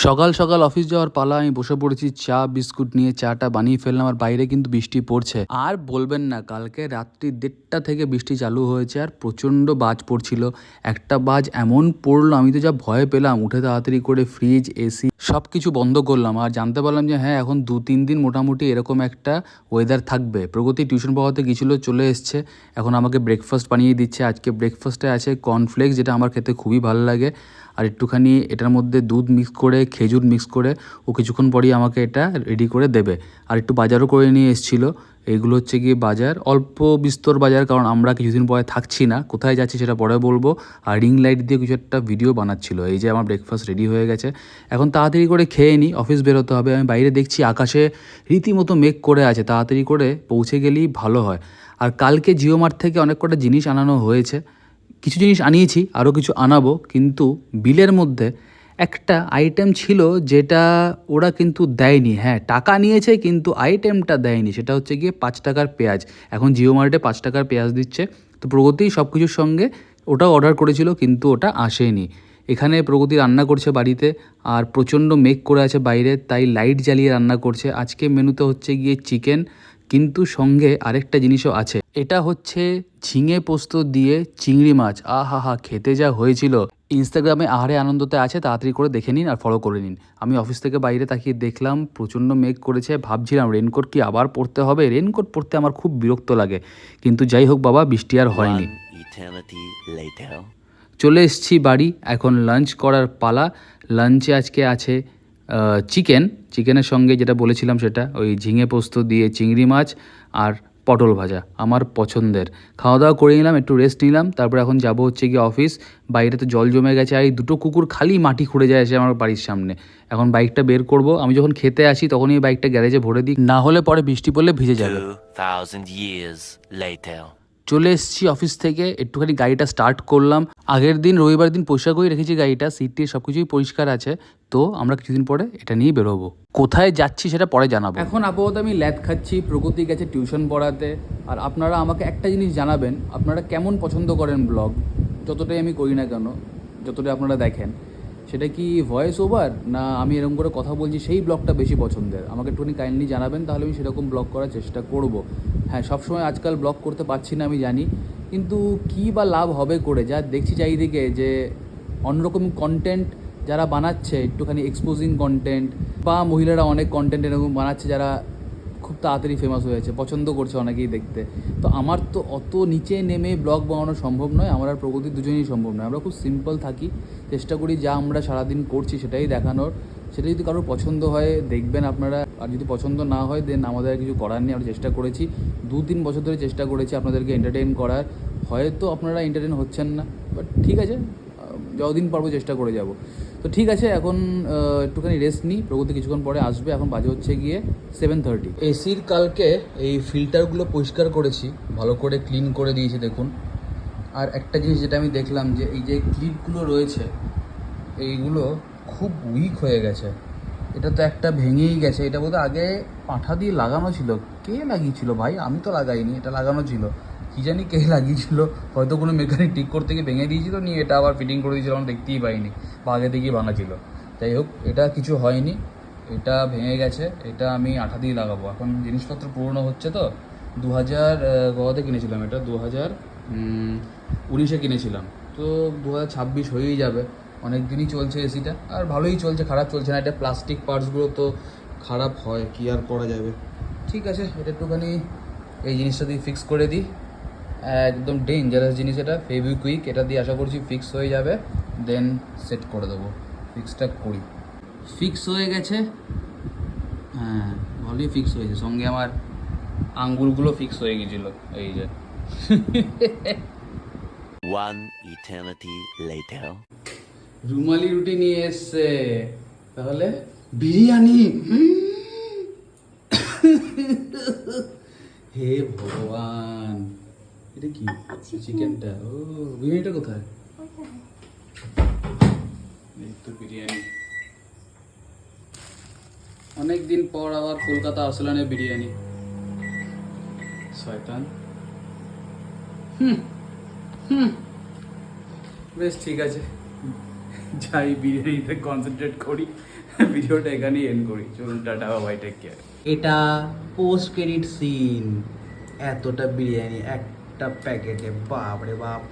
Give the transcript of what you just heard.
সকাল সকাল অফিস যাওয়ার পালা। আমি বসে পড়েছি চা বিস্কুট নিয়ে। চাটা বানিয়ে ফেললাম আর বাইরে কিন্তু বৃষ্টি পড়ছে। আর বলবেন না, কালকে রাত্রি 1:30টা থেকে বৃষ্টি চালু হয়েছে আর প্রচণ্ড বাজ পড়ছিল। একটা বাজ এমন পড়লো, আমি তো যা ভয় পেলাম। উঠে তাড়াতাড়ি করে ফ্রিজ, এসি সব কিছু বন্ধ করলাম আর জানতে পারলাম যে হ্যাঁ, এখন 2-3 দিন মোটামুটি এরকম একটা ওয়েদার থাকবে। প্রগতি টিউশন পড়াতে গিয়েছিলো, চলে এসছে। এখন আমাকে ব্রেকফাস্ট বানিয়ে দিচ্ছে। আজকে ব্রেকফাস্টে আছে কর্নফ্লেক্স, যেটা আমার খেতে খুবই ভালো লাগে, আর একটুখানি এটার মধ্যে দুধ মিক্স করে, খেজুর মিক্স করে ও কিছুক্ষণ পরেই আমাকে এটা রেডি করে দেবে। আর একটু বাজারও করে নিয়ে এসেছিলো। এইগুলো হচ্ছে গিয়ে বাজার, অল্প বিস্তর বাজার, কারণ আমরা কিছুদিন পরে থাকছি না। কোথায় যাচ্ছি সেটা পরে বলবো। আর রিং লাইট দিয়ে কিছু একটা ভিডিও বানাচ্ছিল। এই যে আমার ব্রেকফাস্ট রেডি হয়ে গেছে। এখন তাড়াতাড়ি করে খেয়ে নিই, অফিস বেরোতে হবে। আমি বাইরে দেখছি আকাশে রীতিমতো মেঘ করে আছে, তাড়াতাড়ি করে পৌঁছে গেলেই ভালো হয়। আর কালকে জিও মার্ট থেকে অনেক কটা জিনিস আনানো হয়েছে। কিছু জিনিস আনিয়েছি, আরও কিছু আনাবো, কিন্তু বিলের মধ্যে একটা আইটেম ছিল যেটা ওরা কিন্তু দেয়নি। হ্যাঁ, টাকা নিয়েছে কিন্তু আইটেমটা দেয়নি। সেটা হচ্ছে গিয়ে 5 টাকার পেঁয়াজ। এখন জিও মার্টে 5 টাকার পেঁয়াজ দিচ্ছে। তো প্রগতি সব কিছুর সঙ্গে ওটাও অর্ডার করেছিল, কিন্তু ওটা আসেনি। এখানে প্রগতি রান্না করছে বাড়িতে, আর প্রচণ্ড মেঘ করে আছে বাইরে, তাই লাইট জ্বালিয়ে রান্না করছে। আজকে মেনুতে হচ্ছে গিয়ে চিকেন, কিন্তু সঙ্গে আরেকটা জিনিসও আছে। এটা হচ্ছে ঝিঙে পোস্ত দিয়ে চিংড়ি মাছ। আহা, খেতে যা হয়েছিল। ইনস্টাগ্রামে আহারে আনন্দতে আছে, তাড়াতাড়ি করে দেখে নিন আর ফলো করে নিন। আমি অফিস থেকে বাইরে তাকিয়ে দেখলাম প্রচণ্ড মেঘ করেছে। ভাবছিলাম রেনকোট কি আবার পরতে হবে। রেনকোট পরতে আমার খুব বিরক্ত লাগে, কিন্তু যাই হোক বাবা, বৃষ্টি আর হয়নি। চলে এসেছি বাড়ি, এখন লাঞ্চ করার পালা। লাঞ্চে আজকে আছে চিকেনের সঙ্গে যেটা বলেছিলাম সেটা, ওই ঝিঙে পোস্ত দিয়ে চিংড়ি মাছ আর পটল ভাজা, আমার পছন্দের। খাওয়া দাওয়া করে নিলাম, একটু রেস্ট নিলাম, তারপর এখন যাব হচ্ছে গিয়ে অফিস। বাইরে তো জল জমে গেছে, আর এই দুটো কুকুর খালি মাটি খুঁড়ে যায় এসে আমার বাড়ির সামনে। এখন বাইকটা বের করব। আমি যখন খেতে আসি তখনই এই বাইকটা গ্যারেজে ভরে দিই, না হলে পরে বৃষ্টি পড়লে ভিজে যাবে। 2000 years later. চলে এসেছি অফিস থেকে, একটুখানি গাড়িটা স্টার্ট করলাম। আগের দিন রবিবার দিন পরিষ্কার করে রেখেছি গাড়িটা, সিটটি সব কিছুই পরিষ্কার আছে। তো আমরা কিছুদিন পরে এটা নিয়ে বেরোবো। কোথায় যাচ্ছি সেটা পরে জানাবো। এখন আপাতত আমি ল্যাদ খাচ্ছি, প্রগতি গেছে টিউশন পড়াতে। আর আপনারা আমাকে একটা জিনিস জানাবেন, আপনারা কেমন পছন্দ করেন ব্লগ, যতটাই আমি করি না কেন, যতটাই আপনারা দেখেন। সেটা কি ভয়েস ওভার, না আমি এরকম করে কথা বলছি সেই ব্লগটা বেশি পছন্দের? আমাকে একটুখানি কাইন্ডলি জানাবেন, তাহলে আমি সেরকম ব্লগ করার চেষ্টা করব। হ্যাঁ, সবসময় আজকাল ব্লগ করতে পারছি না আমি জানি, কিন্তু কী বা লাভ হবে করে? যা দেখছি চারিদিকে যে অন্যরকম কন্টেন্ট যারা বানাচ্ছে, একটুখানি এক্সপোজিং কন্টেন্ট, বা মহিলারা অনেক কন্টেন্ট এরকম বানাচ্ছে যারা খুব তাড়াতাড়ি ফেমাস হয়েছে, পছন্দ করছে অনেকেই দেখতে। তো আমার তো অত নিচে নেমে ব্লগ বানানো সম্ভব নয়, আমার আর প্রগতি দুজনেই সম্ভব নয়। আমরা খুব সিম্পল থাকি, চেষ্টা করি যা আমরা সারাদিন করছি সেটাই দেখানোর। সেটা যদি কারোর পছন্দ হয় দেখবেন আপনারা, আর যদি পছন্দ না হয় দেন আমাদের কিছু করার নেই। আমরা চেষ্টা করেছি 2-3 বছর ধরে, চেষ্টা করেছি আপনাদেরকে এন্টারটেইন করার। হয়তো আপনারা এন্টারটেইন হচ্ছেন না, বাট ঠিক আছে, যতদিন পারবো চেষ্টা করে যাব। তো ঠিক আছে, এখন একটুখানি রেস্ট নিই, প্রগতি কিছুক্ষণ পরে আসবে। এখন বাজে হচ্ছে গিয়ে 7:30। এসির কালকে এই ফিল্টারগুলো পরিষ্কার করেছি, ভালো করে ক্লিন করে দিয়েছি দেখুন। আর একটা জিনিস যেটা আমি দেখলাম, যে এই যে ক্লিপগুলো রয়েছে এইগুলো খুব উইক হয়ে গেছে। এটা তো একটা ভেঙেই গেছে। এটা বোধহয় আগে পাঁঠা দিয়ে লাগানো ছিল। কে লাগিয়েছিল ভাই? আমি তো লাগাইনি, এটা লাগানো ছিল। কী জানি কে লাগিয়েছিল, হয়তো কোনো মেকানিক ঠিক করতে গিয়ে ভেঙে দিয়েছিল, নিয়ে এটা আবার ফিটিং করে দিয়েছিল, আমি দেখতেই পাইনি, বা আগে থেকেই ভাঙা ছিল। যাই হোক, এটা কিছু হয়নি, এটা ভেঙে গেছে। এটা আমি আঠা দিয়ে লাগাবো। এখন জিনিসপত্র পুরনো হচ্ছে তো। 2000 কততে কিনেছিলাম এটা? 2019-এ কিনেছিলাম, তো 2026 হয়েই যাবে। অনেক দিনই চলছে এসিটা, আর ভালোই চলছে, খারাপ চলছে না। এটা প্লাস্টিক পার্টসগুলো তো খারাপ হয়, কী আর করা যাবে। ঠিক আছে, এটা একটুখানি এই জিনিসটা দিয়ে ফিক্স করে দিই। একদম ডেঞ্জারাস জিনিস এটা, ফেভিকুইক, এটা দিয়ে আশা করছি ফিক্স হয়ে যাবে। দেন সেট করে দেবো, ফিক্সটা করি। ফিক্স হয়ে গেছে, হ্যাঁ ভালোই ফিক্স হয়েছে। সঙ্গে আমার আঙ্গুলগুলো ফিক্স হয়ে গেছিলো, এই যে। One eternity later. রুমালি রুটি নিয়ে এসছে, তাহলে বিরিয়ানি। হে ভগবান, এটা কি? চিকেনটা? ও, বিরিয়ানিটা কোথায়? এই তো বিরিয়ানি। অনেকদিন পর আবার কলকাতা আসলানে বিরিয়ানি। শয়তান। বেশ ঠিক আছে, যাই বিরিয়ানিতে কনসেন্ট্রেট করি, ভিডিওটা এখানেই এন্ড করি। চলুন টাটা, বাই, টেক কেয়ার। এটা পোস্ট ক্রেডিট সিন। এতটা বিরিয়ানি একটা প্যাকেটে, বাপ রে বাপ।